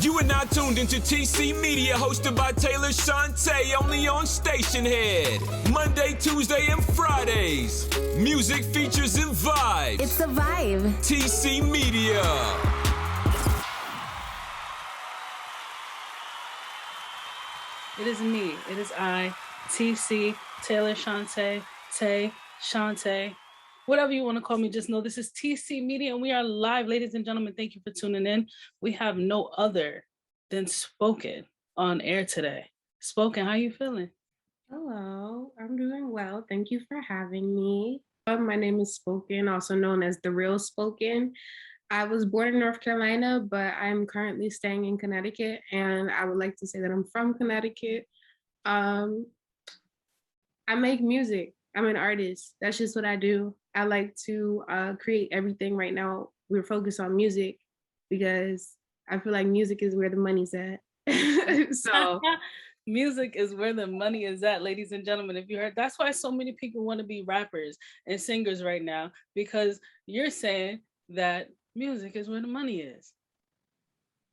You are now tuned into TC Media, hosted by Taylor Chante, only on Station Head. Monday, Tuesday, and Fridays. Music, features, and vibes. It's a vibe. TC Media. It is me. It is I, TC, Taylor Chante, Tay, Chante. Whatever you want to call me, just know this is TC Media and we are live. Ladies and gentlemen, thank you for tuning in. We have no other than Spoken on air today. Spoken, how you feeling? Hello, I'm doing well. Thank you for having me. My name is Spoken, also known as TheRealSpoken. I was born in North Carolina, but I'm currently staying in Connecticut, and I would like to say that I'm from Connecticut. I make music. I'm an artist. That's just what I do. I like to create everything. Right now, we're focused on music because I feel like music is where the money's at. So music is where the money is at, ladies and gentlemen. If you heard, that's why so many people want to be rappers and singers right now, because you're saying that music is where the money is.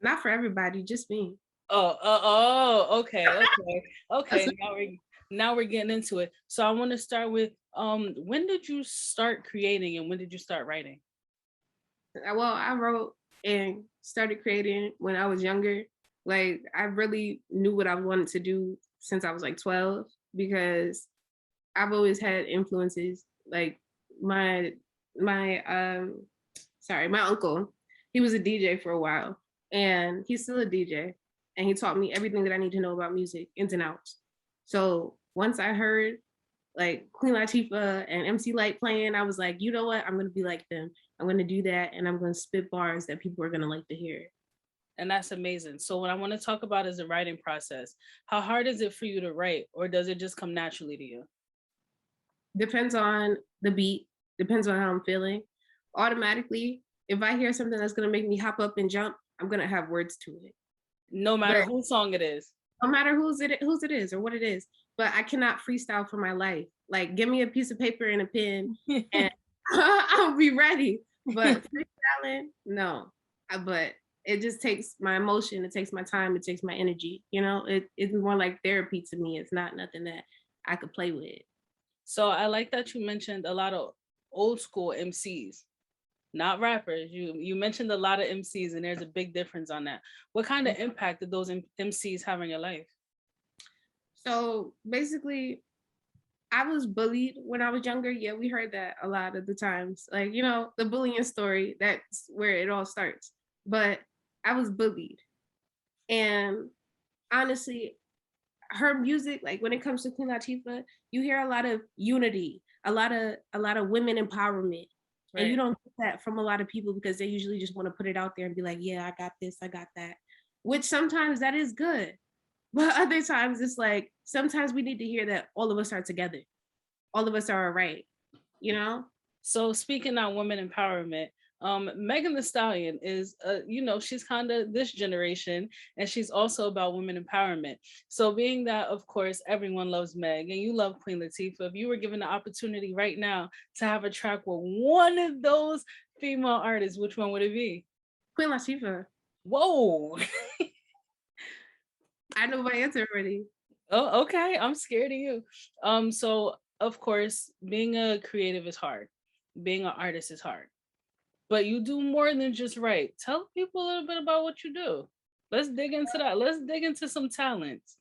Not for everybody, just me. Okay. Now we're getting into it. So I want to start with when did you start creating and when did you start writing? Well, I wrote and started creating when I was younger. Like, I really knew what I wanted to do since I was like 12, because I've always had influences. Like my uncle, he was a DJ for a while, and he's still a DJ, and he taught me everything that I need to know about music, ins and outs. So once I heard like Queen Latifah and MC Light playing, I was like, you know what? I'm going to be like them. I'm going to do that, and I'm going to spit bars that people are going to like to hear. And that's amazing. So what I want to talk about is the writing process. How hard is it for you to write, or does it just come naturally to you? Depends on the beat, depends on how I'm feeling. Automatically, if I hear something that's going to make me hop up and jump, I'm going to have words to it. No matter whose song it is. No matter whose it is or what it is. But I cannot freestyle for my life. Like, give me a piece of paper and a pen and I'll be ready. But freestyling, no. But it just takes my emotion, it takes my time, it takes my energy. You know, it's more like therapy to me. It's not nothing that I could play with. So I like that you mentioned a lot of old school MCs, not rappers. You mentioned a lot of MCs, and there's a big difference on that. What kind of impact did those MCs have in your life? So basically, I was bullied when I was younger. Yeah, we heard that a lot of the times. Like, you know, the bullying story, that's where it all starts. But I was bullied. And honestly, her music, like when it comes to Queen Latifah, you hear a lot of unity, a lot of women empowerment. Right. And you don't get that from a lot of people because they usually just want to put it out there and be like, yeah, I got this, I got that. Which sometimes that is good. But other times it's like, sometimes we need to hear that all of us are together. All of us are all right, you know? So speaking on women empowerment, Megan Thee Stallion is, she's kind of this generation, and she's also about women empowerment. So being that, of course, everyone loves Meg and you love Queen Latifah, if you were given the opportunity right now to have a track with one of those female artists, which one would it be? Queen Latifah. Whoa. I know my answer already. Oh, okay. I'm scared of you. So of course, being a creative is hard. Being an artist is hard. But you do more than just write. Tell people a little bit about what you do. Let's dig into that. Let's dig into some talents.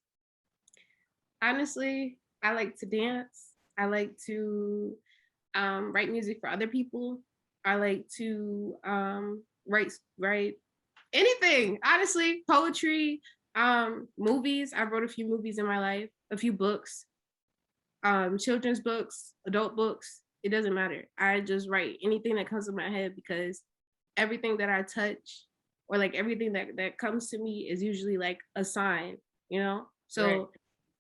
Honestly, I like to dance. I like to write music for other people. I like to write anything. Honestly, poetry, movies. I wrote a few movies in my life, a few books, children's books, adult books. It doesn't matter. I just write anything that comes to my head, because everything that I touch, or like everything that comes to me, is usually like a sign, you know? So right.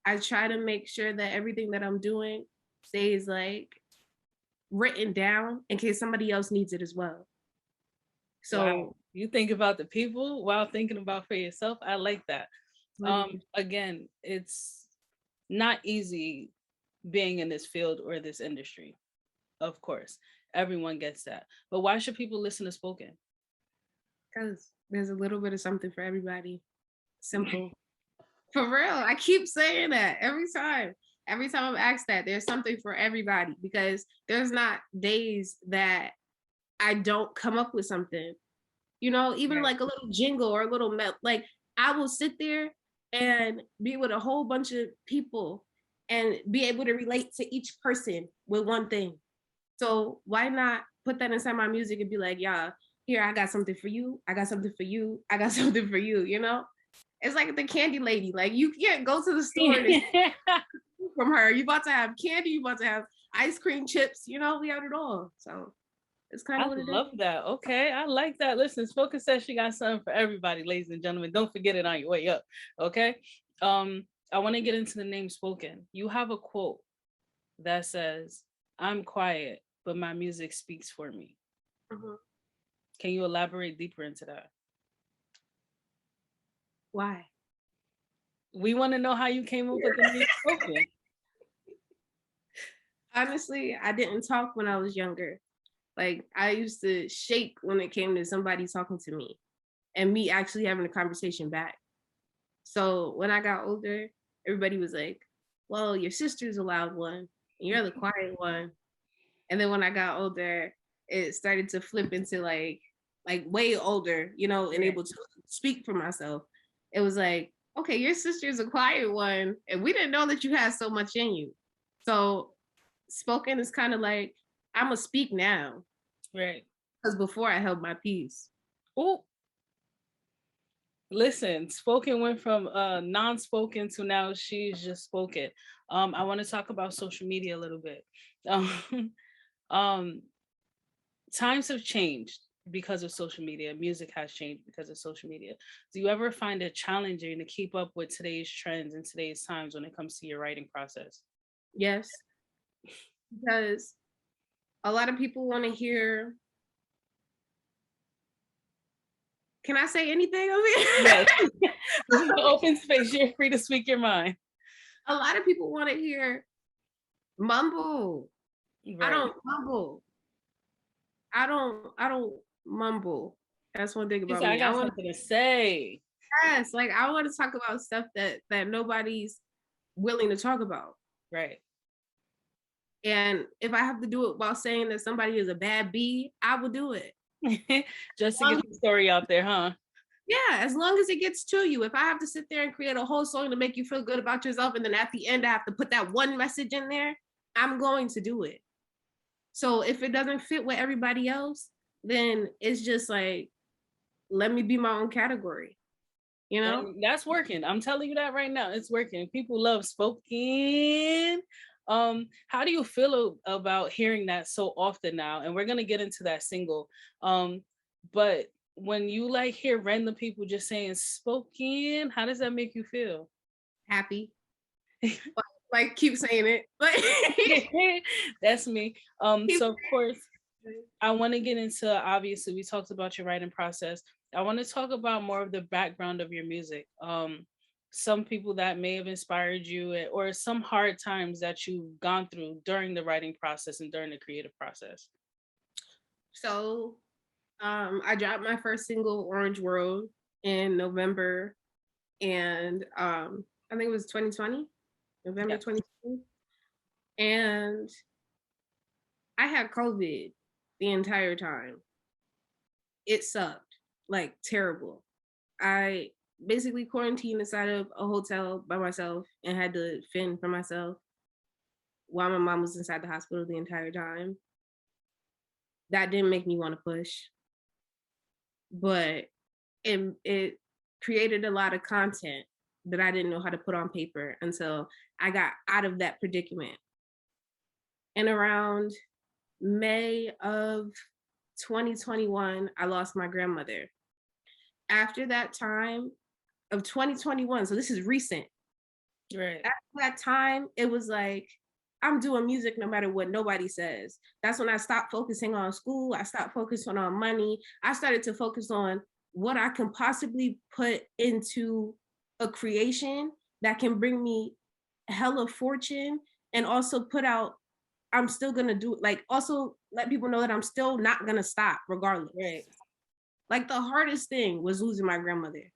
I try to make sure that everything that I'm doing stays like written down in case somebody else needs it as well. So wow. You think about the people while thinking about for yourself. I like that. Again, it's not easy being in this field or this industry. Of course, everyone gets that. But why should people listen to Spoken? Because there's a little bit of something for everybody. Simple. For real. I keep saying that every time. Every time I'm asked that, there's something for everybody, because there's not days that I don't come up with something. You know, even like a little jingle or a little like I will sit there and be with a whole bunch of people and be able to relate to each person with one thing. So why not put that inside my music and be like, yeah, here, I got something for you. I got something for you. I got something for you, you know? It's like the candy lady. Like, you can't go to the store from her. You about to have candy, you about to have ice cream, chips, you know, we have it all. So it's kind of what it is. I love that. Okay, I like that. Listen, Spoken says she got something for everybody, ladies and gentlemen. Don't forget it on your way up. Okay. I want to get into the name Spoken. You have a quote that says, "I'm quiet, but my music speaks for me." Mm-hmm. Can you elaborate deeper into that? Why? We want to know how you came up with the name Spoken. Honestly, I didn't talk when I was younger. Like, I used to shake when it came to somebody talking to me and me actually having a conversation back. So when I got older, everybody was like, well, your sister's a loud one and you're the quiet one. And then when I got older, it started to flip into like way older, you know, and able to speak for myself. It was like, okay, your sister's a quiet one and we didn't know that you had so much in you. So Spoken is kind of like, I'm gonna speak now. Right. Because before I held my peace. Oh. Listen, Spoken went from non-spoken to now she's just spoken. I want to talk about social media a little bit. Times have changed because of social media. Music has changed because of social media. Do you ever find it challenging to keep up with today's trends and today's times when it comes to your writing process? Yes. Because a lot of people want to hear. Can I say anything over here? Yes. This is an open space. You're free to speak your mind. A lot of people want to hear mumble. Right. I don't mumble. I don't mumble. That's one thing about me. I got something to say. Yes, like I want to talk about stuff that nobody's willing to talk about. Right. And if I have to do it while saying that somebody is a bad bee, I will do it. Just to get the story out there, huh? Yeah, as long as it gets to you. If I have to sit there and create a whole song to make you feel good about yourself, and then at the end I have to put that one message in there, I'm going to do it. So if it doesn't fit with everybody else, then it's just like, let me be my own category. You know? And that's working. I'm telling you that right now. It's working. People love Spoken. How do you feel about hearing that so often now? And we're gonna get into that single. But when you like hear random people just saying Spoken, how does that make you feel? Happy. Like keep saying it. That's me. So of course, I want to get into, obviously we talked about your writing process. I want to talk about more of the background of your music. Some people that may have inspired you, or some hard times that you've gone through during the writing process and during the creative process. So I dropped my first single, Orange World, in November, and I think it was 2020, November 2020. And I had COVID the entire time. It sucked, like terrible. I basically quarantined inside of a hotel by myself and had to fend for myself while my mom was inside the hospital the entire time. That didn't make me want to push, but it created a lot of content that I didn't know how to put on paper until I got out of that predicament. And around May of 2021, I lost my grandmother. After that time of 2021, so this is recent. Right. After that time, it was like, I'm doing music no matter what nobody says. That's when I stopped focusing on school. I stopped focusing on money. I started to focus on what I can possibly put into a creation that can bring me hella fortune, and also put out, I'm still gonna do, like, also let people know that I'm still not gonna stop regardless. Right. Like the hardest thing was losing my grandmother.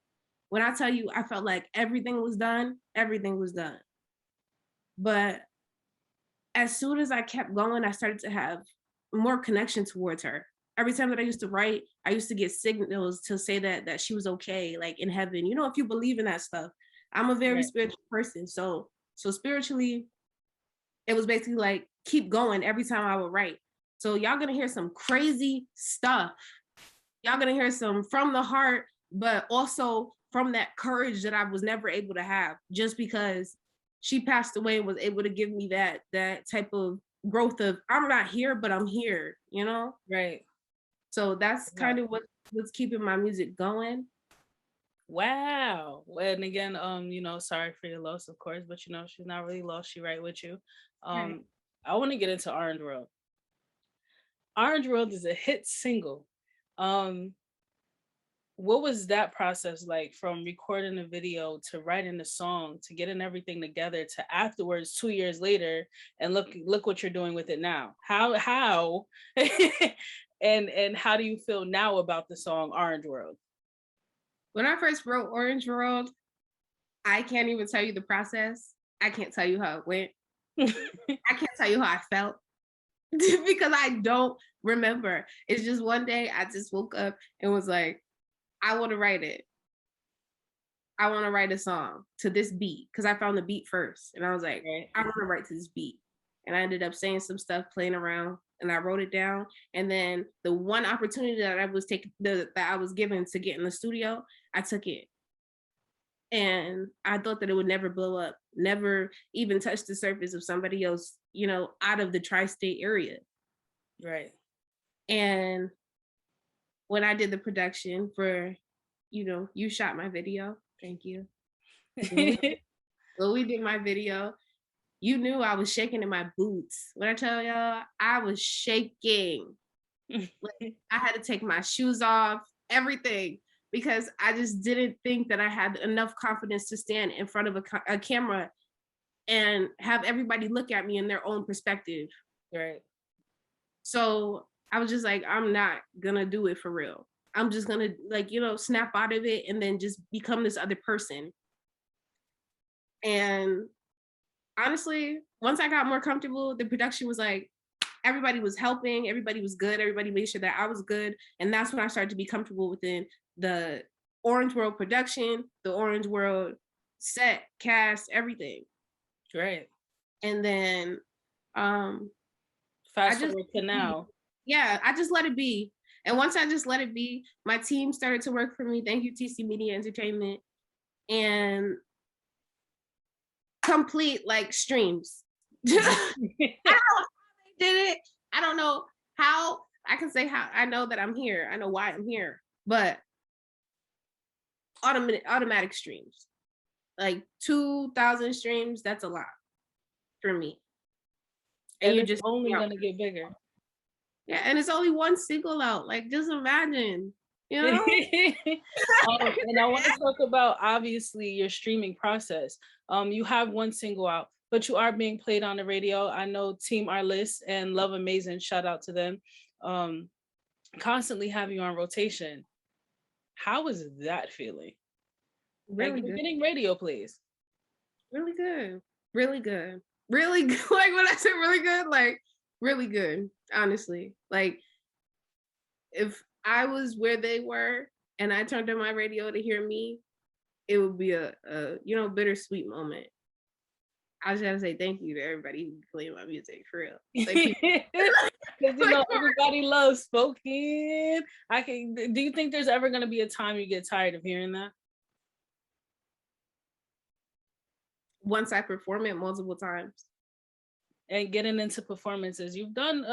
When I tell you, I felt like everything was done, everything was done. But as soon as I kept going, I started to have more connection towards her. Every time that I used to write, I used to get signals to say that she was okay, like in heaven. You know, if you believe in that stuff. I'm a very spiritual person. So spiritually, it was basically like keep going every time I would write. So y'all gonna hear some crazy stuff. Y'all gonna hear some from the heart, but also from that courage that I was never able to have just because she passed away and was able to give me that type of growth of I'm not here, but I'm here, you know? Right. So that's kind of what's keeping my music going. Wow. And again, sorry for your loss, of course, but she's not really lost. She right with you. Right. I want to get into Orange World. Orange World is a hit single. What was that process like from recording a video to writing the song to getting everything together to afterwards 2 years later and look what you're doing with it now? How and how do you feel now about the song Orange World? When I first wrote Orange World, I can't even tell you the process. I can't tell you how it went. I can't tell you how I felt because I don't remember. It's just one day I just woke up and was like, I want to write it. I want to write a song to this beat because I found the beat first. And I was like, I want to write to this beat. And I ended up saying some stuff, playing around, and I wrote it down. And then the one opportunity that I was given to get in the studio, I took it. And I thought that it would never blow up, never even touch the surface of somebody else, out of the tri-state area. Right. And when I did the production for, you shot my video. Thank you. When we did my video, you knew I was shaking in my boots. When I tell y'all, I was shaking. Like, I had to take my shoes off, everything, because I just didn't think that I had enough confidence to stand in front of a camera and have everybody look at me in their own perspective. Right. So I was just like, I'm not gonna do it for real. I'm just gonna snap out of it and then just become this other person. And honestly, once I got more comfortable, the production was like, everybody was helping, everybody was good, everybody made sure that I was good. And that's when I started to be comfortable within the Orange World production, the Orange World set, cast, everything. Right. And then fast forward to now. Yeah, I just let it be. And once I just let it be, my team started to work for me. Thank you, TcMediaEnt. And complete streams. I don't know how they did it. I don't know how I can say how I know that I'm here. I know why I'm here, but automatic streams, like 2,000 streams. That's a lot for me. And you're just only gonna get bigger. Yeah, and it's only one single out. Like, just imagine, And I want to talk about obviously your streaming process. You have one single out, but you are being played on the radio. I know Team Arliss and Love Amazing, shout out to them, constantly have you on rotation. How is that feeling? Really good. Getting radio plays. Really good. Really good. Really good. Like when I say really good, really good, honestly. Like if I was where they were and I turned on my radio to hear me, it would be a bittersweet moment. I just gotta say thank you to everybody who played my music, for real. Because everybody loves spoken. Do you think there's ever gonna be a time you get tired of hearing that? Once I perform it multiple times. And getting into performances, you've done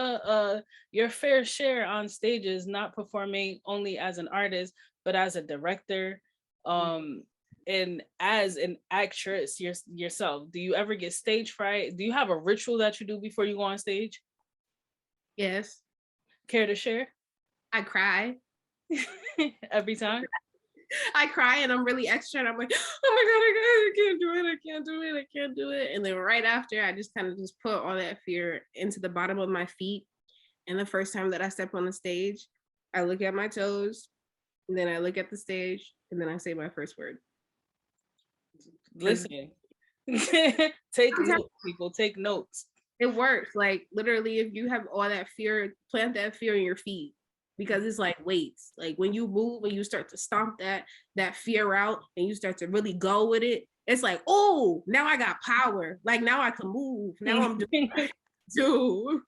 your fair share on stages, not performing only as an artist, but as a director, and as an actress yourself. Do you ever get stage fright? Do you have a ritual that you do before you go on stage? Yes. Care to share? I cry. Every time? I cry and I'm really extra and I'm like, oh my God, I can't do it. I can't do it. And then right after, I just kind of just put all that fear into the bottom of my feet. And the first time that I step on the stage, I look at my toes and then I look at the stage, and then I say my first word. Listen, take notes, people. Take notes. It works. Like literally, if you have all that fear, plant that fear in your feet, because it's like weights. Like when you move, when you start to stomp that fear out, and you start to really go with it, it's like, oh, now I got power. Like now I can move. Now I'm doing what I do.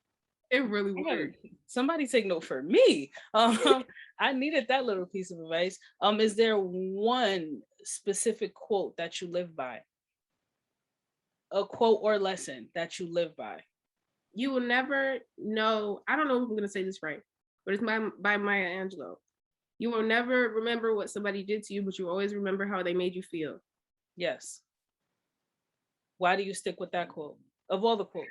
It really works. Somebody take note for me. I needed that little piece of advice. Is there one specific quote that you live by? A quote or lesson that you live by? You will never know. I don't know if I'm going to say this right, but it's by Maya Angelou. You will never remember what somebody did to you, but you always remember how they made you feel. Yes. Why do you stick with that quote? Of all the quotes,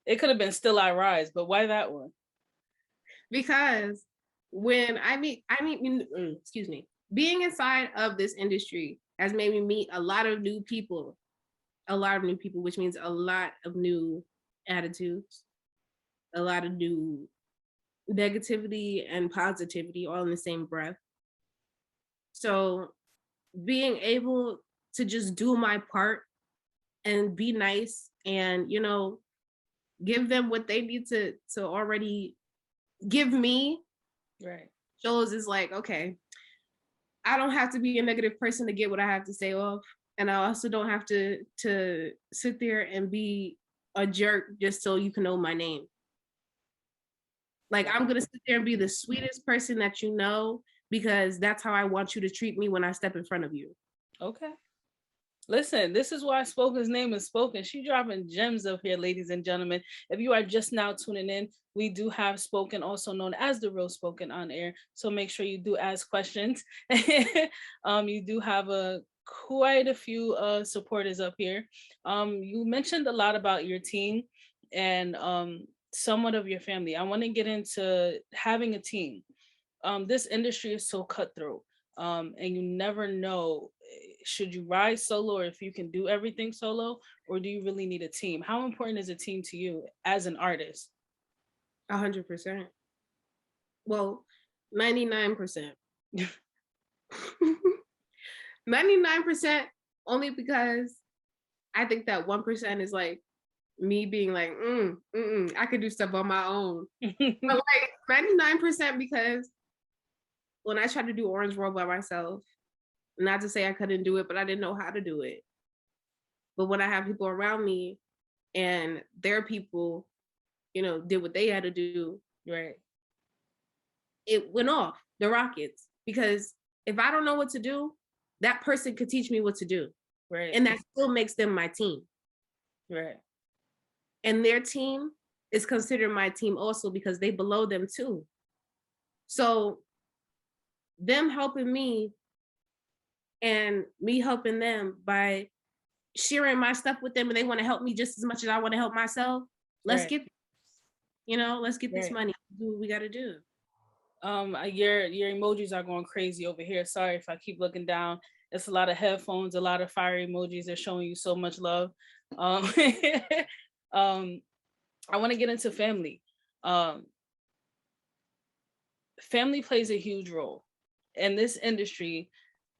it could have been "Still I Rise," but why that one? Because when excuse me, being inside of this industry has made me meet a lot of new people, which means a lot of new attitudes, a lot of new negativity and positivity all in the same breath. So being able to just do my part and be nice and, give them what they need to already give me, right, shows is like, okay, I don't have to be a negative person to get what I have to say off. And I also don't have to sit there and be a jerk just so you can know my name. Like, I'm going to sit there and be the sweetest person that you know, because that's how I want you to treat me when I step in front of you. Okay. Listen, this is why Spoken's name is Spoken. She dropping gems up here, ladies and gentlemen. If you are just now tuning in, we do have Spoken, also known as The Real Spoken, on air. So make sure you do ask questions. You do have quite a few supporters up here. You mentioned a lot about your team and somewhat of your family. I want to get into having a team. This industry is so cutthroat, and you never know, should you rise solo, or if you can do everything solo, or do you really need a team? How important is a team to you as an artist? 100%. Well, 99%. 99% only because I think that 1% is like me being like, I could do stuff on my own. But like 99% because when I tried to do Orange World by myself, not to say I couldn't do it, but I didn't know how to do it. But when I have people around me and their people, did what they had to do, right, it went off the rockets. Because if I don't know what to do, that person could teach me what to do. Right. And that still makes them my team. Right. And their team is considered my team also because they below them too. So them helping me and me helping them by sharing my stuff with them, and they want to help me just as much as I want to help myself. Let's get this money. Do what we got to do. Your emojis are going crazy over here. Sorry if I keep looking down. It's a lot of headphones, a lot of fire emojis. They're showing you so much love. I want to get into family. Family plays a huge role in this industry.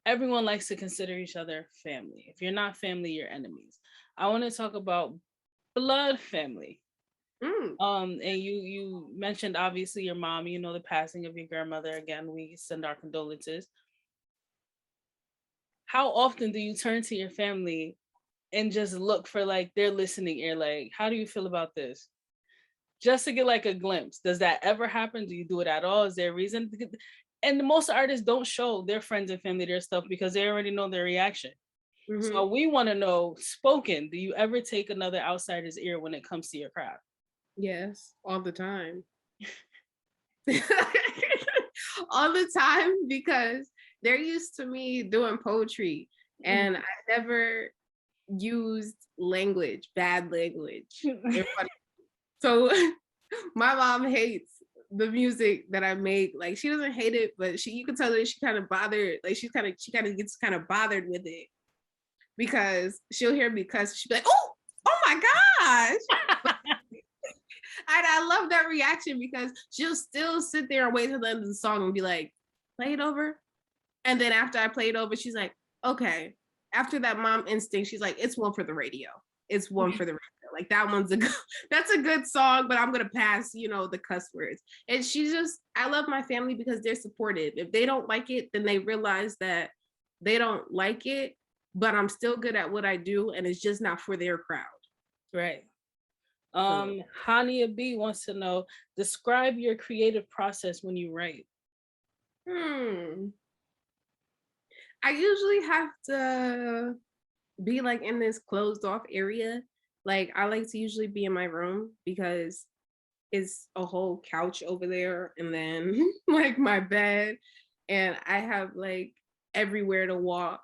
Everyone likes to consider each other family. If you're not family, you're enemies. I want to talk about blood family. And you mentioned obviously your mom, the passing of your grandmother. Again, we send our condolences. How often do you turn to your family and just look for like their listening ear? Like, how do you feel about this? Just to get like a glimpse. Does that ever happen? Do you do it at all? Is there a reason? And most artists don't show their friends and family their stuff because they already know their reaction. Mm-hmm. So we want to know, Spoken, do you ever take another outsider's ear when it comes to your craft? Yes, all the time. All the time, because they're used to me doing poetry and I never used bad language. So my mom hates the music that I make. Like, she doesn't hate it, but you can tell that she kind of bothered. Like, she kind of gets kind of bothered with it because she'll hear me cuss. She'll be like, oh my gosh. And I love that reaction because she'll still sit there and wait till the end of the song and be like, play it over. And then after I played over, she's like, okay. After that mom instinct, she's like, it's one for the radio. It's one for the radio. Like that one's that's a good song, but I'm gonna pass, the cuss words. And I love my family because they're supportive. If they don't like it, then they realize that they don't like it, but I'm still good at what I do, and it's just not for their crowd. Right. Hania B wants to know, describe your creative process when you write. I usually have to be like in this closed off area. Like I like to usually be in my room because it's a whole couch over there and then like my bed, and I have like everywhere to walk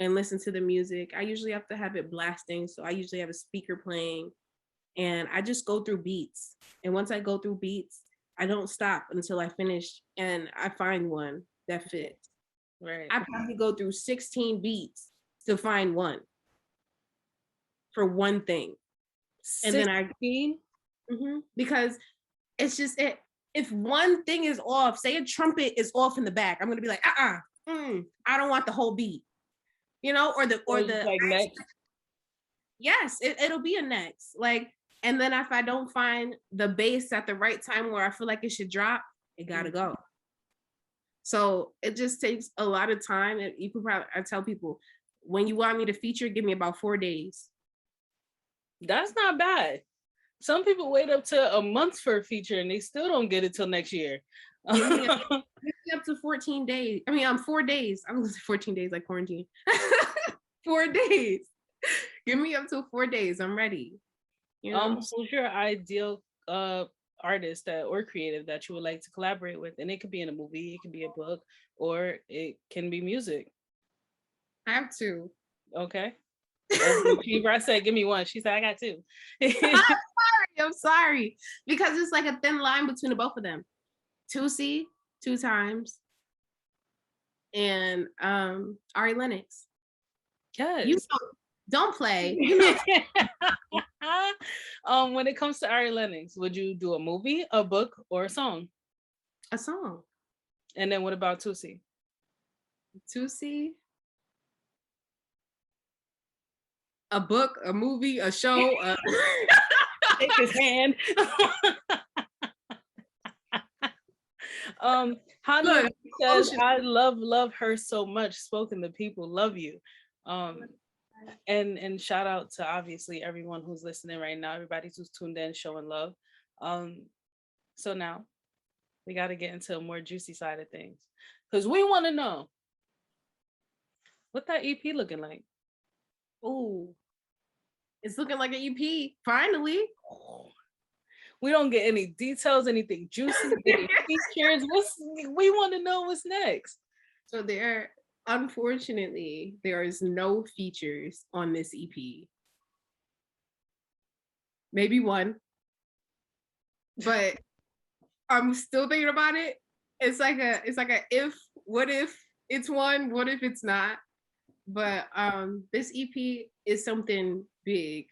and listen to the music. I usually have to have it blasting, so I usually have a speaker playing, and I just go through beats. And once I go through beats, I don't stop until I finish and I find one that fits. Right. I probably go through 16 beats to find one for one thing. 16? And then because it's just it. If one thing is off, say a trumpet is off in the back, I'm gonna be like, I don't want the whole beat, or the like next. Yes, it'll be a next. Like, and then if I don't find the bass at the right time where I feel like it should drop, it gotta go. So it just takes a lot of time. I tell people, when you want me to feature, give me about 4 days. That's not bad. Some people wait up to a month for a feature and they still don't get it till next year. Give me up to 14 days. 4 days. I'm gonna say 14 days like quarantine. 4 days. Give me up to 4 days. I'm ready. Who's your ideal artist or creative that you would like to collaborate with? And it could be in a movie, it can be a book, or it can be music. I have two. Okay. I said, give me one. She said, I got two. I'm sorry. Because it's like a thin line between the both of them. TcMediaEnt, 2 times. And Ari Lennox. Yes. Don't play. When it comes to Ari Lennox, would you do a movie, a book, or a song? A song. And then what about TcMediaEnt? TcMediaEnt? A book, a movie, a show. Take his hand. Hannah says, I love her so much. Spoken, the people love you. And shout out to obviously everyone who's listening right now, everybody who's tuned in, showing love. So now we got to get into a more juicy side of things, because we want to know what that EP looking like. Oh, it's looking like an EP. Finally. We don't get any details, anything juicy, any features. We want to know what's next. So unfortunately, there is no features on this EP. Maybe one, but I'm still thinking about it. It's like what if it's one, what if it's not? But this EP is something big.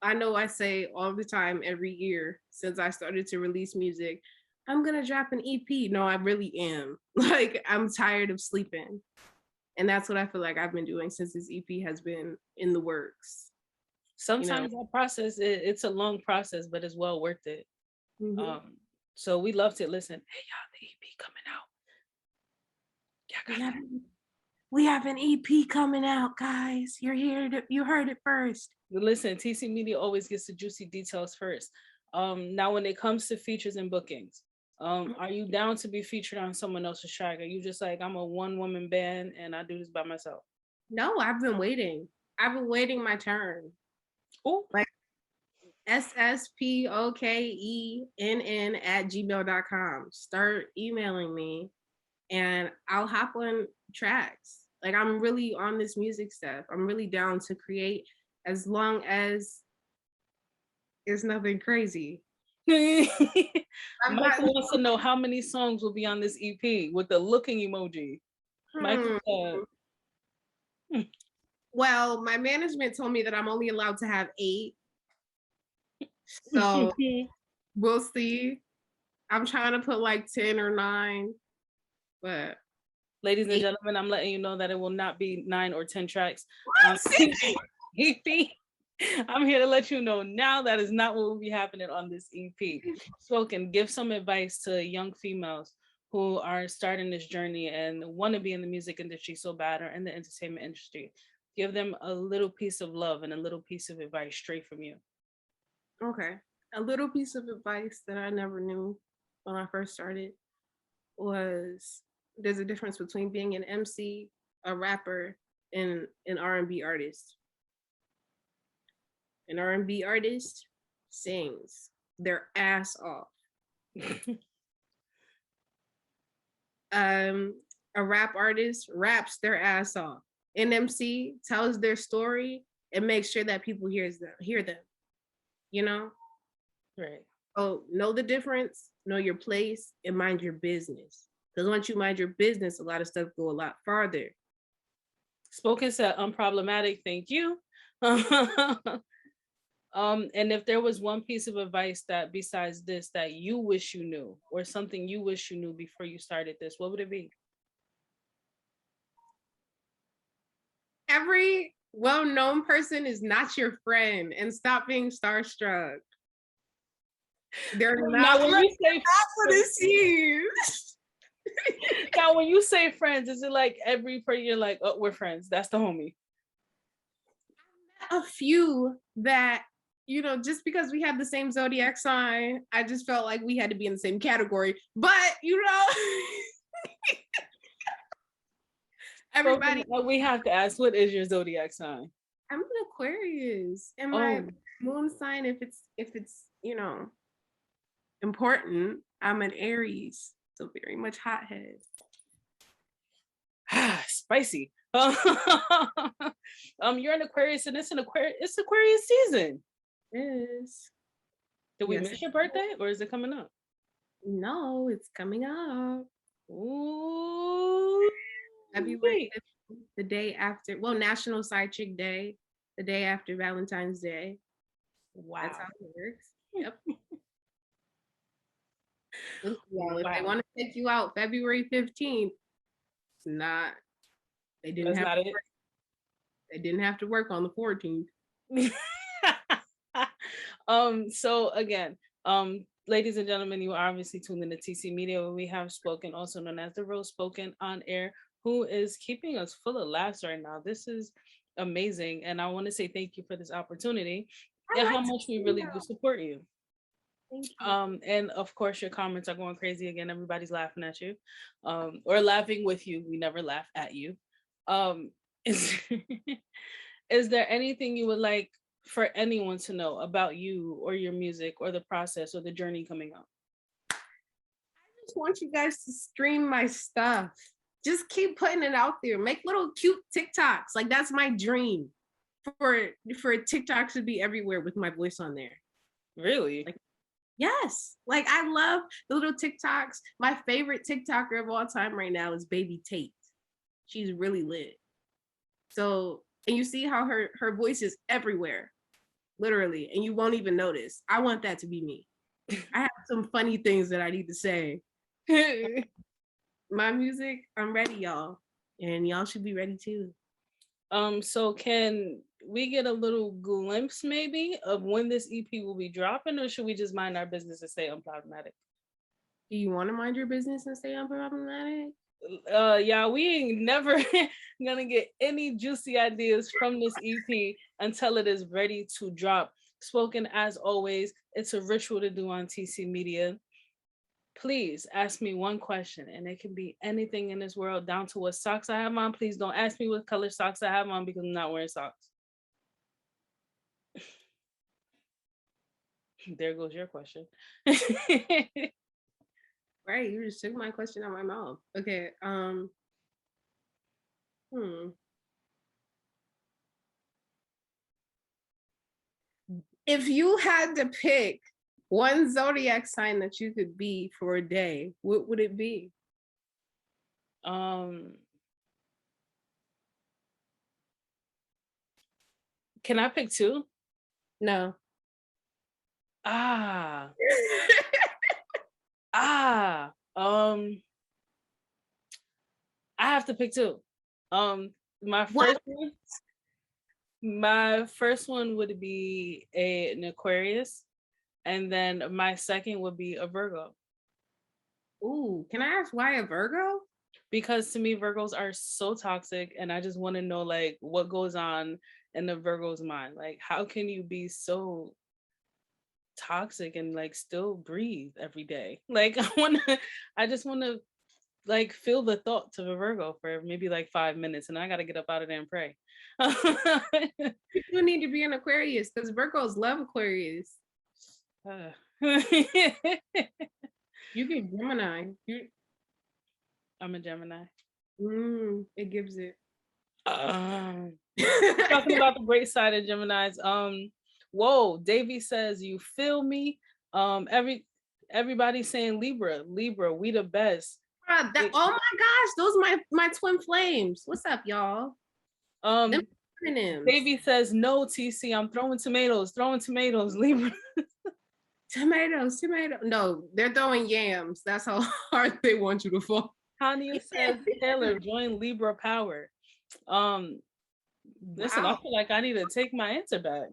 I know I say all the time, every year since I started to release music, I'm gonna drop an EP. No, I really am. Like, I'm tired of sleeping. And that's what I feel like I've been doing since this EP has been in the works. Sometimes that process, it's a long process, but it's well worth it. Mm-hmm. So we love to listen. Hey, y'all, the EP coming out. We have an EP coming out, guys. You heard it first. Listen, TC Media always gets the juicy details first. Now, when it comes to features and bookings, are you down to be featured on someone else's track? Are you just like, I'm a one-woman band and I do this by myself? No, I've been waiting. I've been waiting my turn. Oh, like SSPOKENN@gmail.com. Start emailing me and I'll hop on tracks. Like, I'm really on this music stuff. I'm really down to create, as long as it's nothing crazy. Michael wants to know how many songs will be on this EP with the looking emoji. Michael said, well, my management told me that I'm only allowed to have 8. So we'll see. I'm trying to put like 10 or 9, but Ladies and 8. gentlemen, I'm letting you know that it will not be 9 or 10 tracks on What? EP. I'm here to let you know now that is not what will be happening on this EP. Spoken, give some advice to young females who are starting this journey and want to be in the music industry so bad or in the entertainment industry. Give them a little piece of love and a little piece of advice straight from you. Okay. A little piece of advice that I never knew when I first started was there's a difference between being an MC, a rapper, and an R&B artist. An R&B artist sings their ass off. A rap artist raps their ass off. An MC tells their story and makes sure that people hear them. You know? Right. Oh, know the difference, know your place, and mind your business. Because once you mind your business, a lot of stuff go a lot farther. Spoken said unproblematic, thank you. And if there was one piece of advice that besides this that you wish you knew, or something you wish you knew before you started this, what would it be? Every well-known person is not your friend, and stop being starstruck. They're Now, when you say what it seems. now, when you say friends, is it like every person you're like, oh, we're friends? That's the homie. A few that, you know, just because we have the same zodiac sign, I just felt like we had to be in the same category. But, you know, everybody. We have to ask, what is your zodiac sign? I'm an Aquarius, and my moon sign, if it's you know important, I'm an Aries, so very much hothead. Spicy. You're an Aquarius, and it's Aquarius season. It is. Did we miss your birthday, or is it coming up? No, it's coming up. Ooh. February 5th, the day after, National Side Chick Day, the day after Valentine's Day. Wow. That's how it works. Yep. If they want to take you out February 15th, it's not. They didn't have to work. They didn't have to work on the 14th. So again, ladies and gentlemen, you are obviously tuned in to TC Media, where we have Spoken, also known as TheRealSpoken, on air, who is keeping us full of laughs right now. This is amazing, and I want to say thank you for this opportunity and how much we really do support you. Thank you. And of course, your comments are going crazy again. Everybody's laughing at you, or laughing with you. We never laugh at you. Is there anything you would like for anyone to know about you or your music or the process or the journey coming up? I just want you guys to stream my stuff. Just keep putting it out there. Make little cute TikToks. Like, that's my dream, for TikToks to be everywhere with my voice on there. Really? Like, yes. Like, I love the little TikToks. My favorite TikToker of all time right now is Baby Tate. She's really lit. So, and you see how her voice is everywhere, literally, and you won't even notice. I want that to be me. I have some funny things that I need to say. My music, I'm ready, y'all. And y'all should be ready too. So can we get a little glimpse maybe of when this EP will be dropping, or should we just mind our business and stay unproblematic? Do you want to mind your business and stay unproblematic? Yeah, we ain't never gonna get any juicy ideas from this EP until it is ready to drop. Spoken, as always, it's a ritual to do on TC Media. Please ask me one question, and it can be anything in this world, down to what socks I have on. Please don't ask me what color socks I have on, because I'm not wearing socks. There goes your question. Right, you just took my question out of my mouth. Okay, If you had to pick one zodiac sign that you could be for a day, what would it be? Can I pick two? No. I have have to pick two. My What? first one would be an Aquarius, and then my second would be a Virgo. Ooh, can I ask why a Virgo? Because to me, Virgos are so toxic, and I just want to know like what goes on in the Virgo's mind. Like, how can you be so toxic and like still breathe every day? Like, I just want to like feel the thoughts of a Virgo for maybe like 5 minutes, and I got to get up out of there and pray. You need to be an Aquarius because Virgos love Aquarius. You get Gemini. I'm a Gemini. It gives it. Talking about the great side of Geminis. Whoa, Davey says, you feel me? Everybody's saying Libra, we the best. Oh my gosh, those are my twin flames. What's up, y'all? Davey says, no, TC, I'm throwing tomatoes, Libra. Tomatoes. No, they're throwing yams. That's how hard they want you to fall. Hania says, Taylor, join Libra power. Listen, I feel like I need to take my answer back.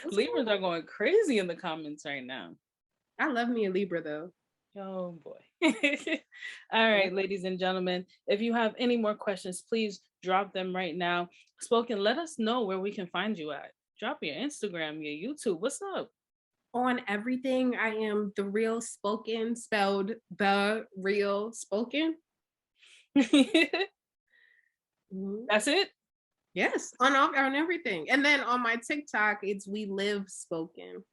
Libras are going crazy in the comments right now. I love me a Libra though. Oh boy. All right, ladies and gentlemen, if you have any more questions, please drop them right now. Spoken, let us know where we can find you at. Drop your Instagram, your YouTube. What's up? On everything, I am TheRealSpoken, spelled TheRealSpoken. That's it? Yes, on everything. And then on my TikTok, it's We Live Spoken.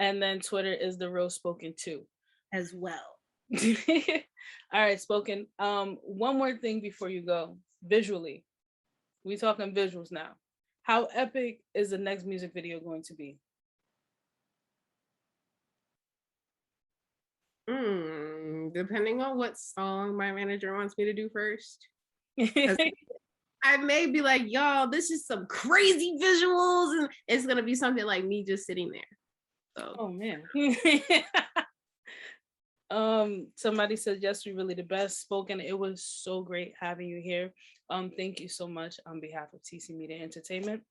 And then Twitter is TheRealSpoken too. As well. All right, Spoken. One more thing before you go. Visually. We talking visuals now. How epic is the next music video going to be? Depending on what song my manager wants me to do first. I may be like, y'all, this is some crazy visuals, and it's gonna be something like me just sitting there. So. Oh man. Somebody said, yes, you're really the best. Spoken. It was so great having you here. Thank you so much on behalf of TC Media Entertainment.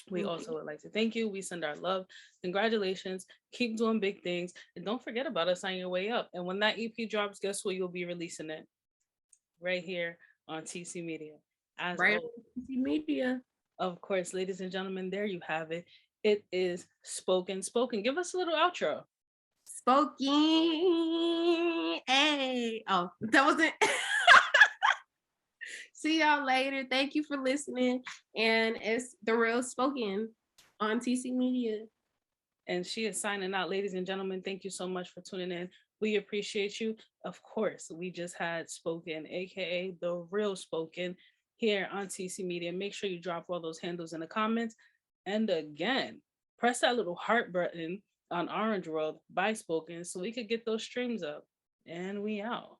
We also would like to thank you. We send our love. Congratulations. Keep doing big things. And don't forget about us on your way up. And when that EP drops, guess what? You'll be releasing it right here on TC Media. As right always, on TC Media. Of course, ladies and gentlemen, there you have it. It is Spoken. Give us a little outro. Spoken. Hey. Oh, that wasn't. See y'all later. Thank you for listening. And it's TheRealSpoken on TC Media. And she is signing out. Ladies and gentlemen, thank you so much for tuning in. We appreciate you. Of course, we just had Spoken, aka TheRealSpoken, here on TC Media. Make sure you drop all those handles in the comments. And again, press that little heart button on Orange World by Spoken so we could get those streams up. And we out.